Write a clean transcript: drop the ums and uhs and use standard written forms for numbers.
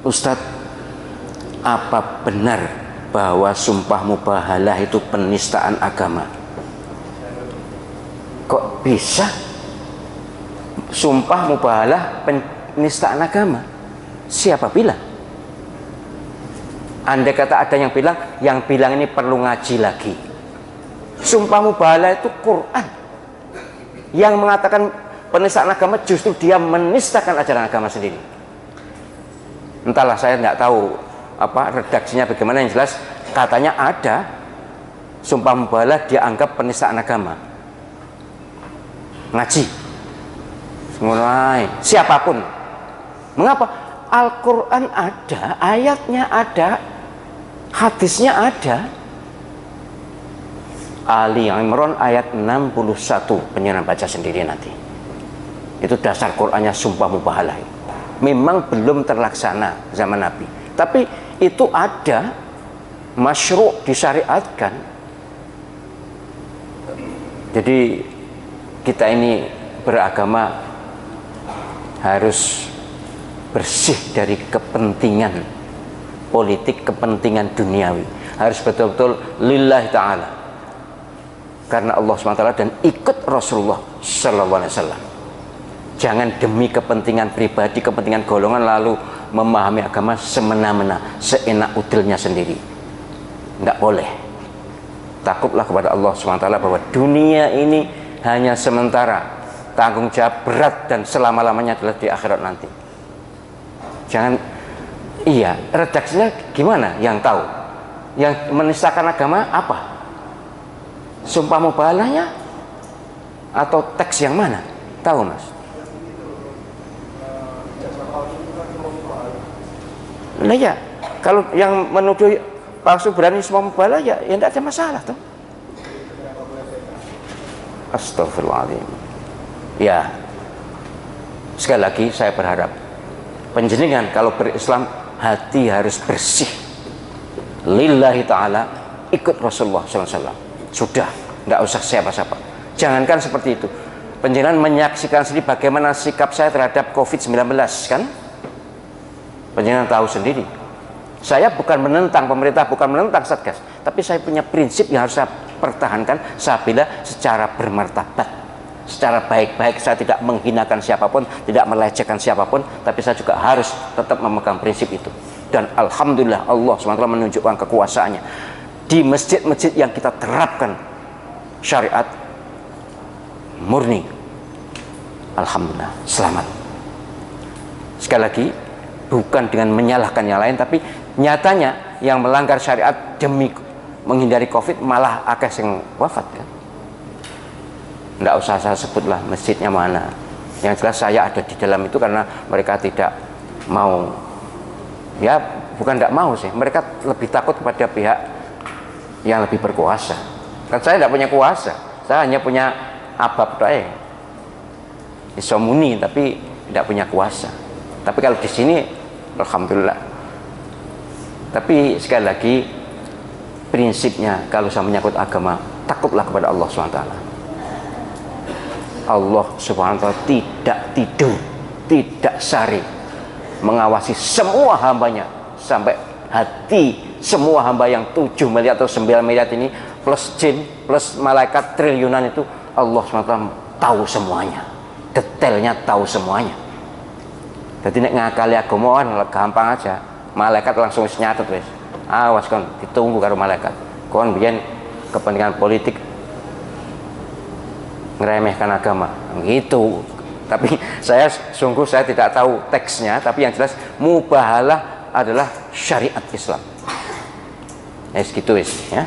Ustadz, apa benar bahwa sumpah mubahalah itu penistaan agama? Kok bisa sumpah mubahalah penistaan agama? Siapa bilang? Andai kata ada yang bilang ini perlu ngaji lagi. Sumpah mubahalah itu Quran. Yang mengatakan penistaan agama justru dia menistakan ajaran agama sendiri. Entahlah, saya nggak tahu redaksinya bagaimana, yang jelas katanya ada sumpah mubahalah dianggap penistaan agama. Ngaji mulai siapapun. Mengapa? Al-Quran ada, ayatnya ada, hadisnya ada. Ali Imran ayat 61, penyiaran baca sendiri nanti. Itu dasar Qurannya sumpah mubahalah. Memang belum terlaksana zaman Nabi, tapi itu ada, masyru', disyariatkan. Jadi kita ini beragama harus bersih dari kepentingan politik, kepentingan duniawi. Harus betul-betul lillahi ta'ala, karena Allah SWT dan ikut Rasulullah SAW. Jangan demi kepentingan pribadi, kepentingan golongan lalu memahami agama semena-mena, seenak udilnya sendiri. Tidak boleh. Takutlah kepada Allah SWT bahwa dunia ini hanya sementara, tanggung jawab berat dan selama-lamanya adalah di akhirat nanti. Jangan, redaksinya gimana? Yang tahu. Yang menistakan agama apa? Sumpah mubahalahnya atau teks yang mana? Tahu, Mas? Nah ya, kalau yang menuduh palsu berani sumpah mubahalah ya tidak ada masalah toh. Astagfirullahaladzim. Ya, sekali lagi saya berharap panjenengan kalau berislam hati harus bersih lillahi ta'ala, ikut Rasulullah SAW. Sudah, tidak usah siapa-siapa. Jangankan seperti itu, panjenengan menyaksikan sendiri bagaimana sikap saya terhadap COVID-19 kan. Panjenengan tahu sendiri, saya bukan menentang pemerintah, bukan menentang Satgas, tapi saya punya prinsip yang harus saya pertahankan, saya bela secara bermartabat, secara baik-baik. Saya tidak menghinakan siapapun, tidak melecehkan siapapun, tapi saya juga harus tetap memegang prinsip itu. Dan alhamdulillah Allah SWT menunjukkan kekuasaannya di masjid-masjid yang kita terapkan syariat murni. Alhamdulillah, selamat. Sekali lagi, bukan dengan menyalahkan yang lain, tapi nyatanya yang melanggar syariat demi menghindari COVID malah akeh yang wafat kan. Tidak usah saya sebutlah masjidnya mana. Yang jelas saya ada di dalam itu karena mereka tidak mau, ya bukan tidak mau sih, mereka lebih takut kepada pihak yang lebih berkuasa. Kan saya tidak punya kuasa, saya hanya punya abab doa, isomuni, tapi tidak punya kuasa. Tapi kalau di sini alhamdulillah. Tapi sekali lagi prinsipnya kalau saya menyangkut agama, takutlah kepada Allah SWT. Allah SWT tidak tidur, tidak sari, mengawasi semua hambanya sampai hati semua hamba yang 7 miliar atau 9 miliar ini, plus jin, plus malaikat triliunan itu, Allah SWT tahu semuanya, detailnya tahu semuanya. Jadi nek ngakali agama kan gampang aja, malaikat langsung nyatet wis. Awas kon ditunggu karo malaikat. Kon biyen kepentingan politik ngeremehkan agama gitu. Tapi saya tidak tahu teksnya, tapi yang jelas mubahalah adalah syariat Islam. Segitu wis ya.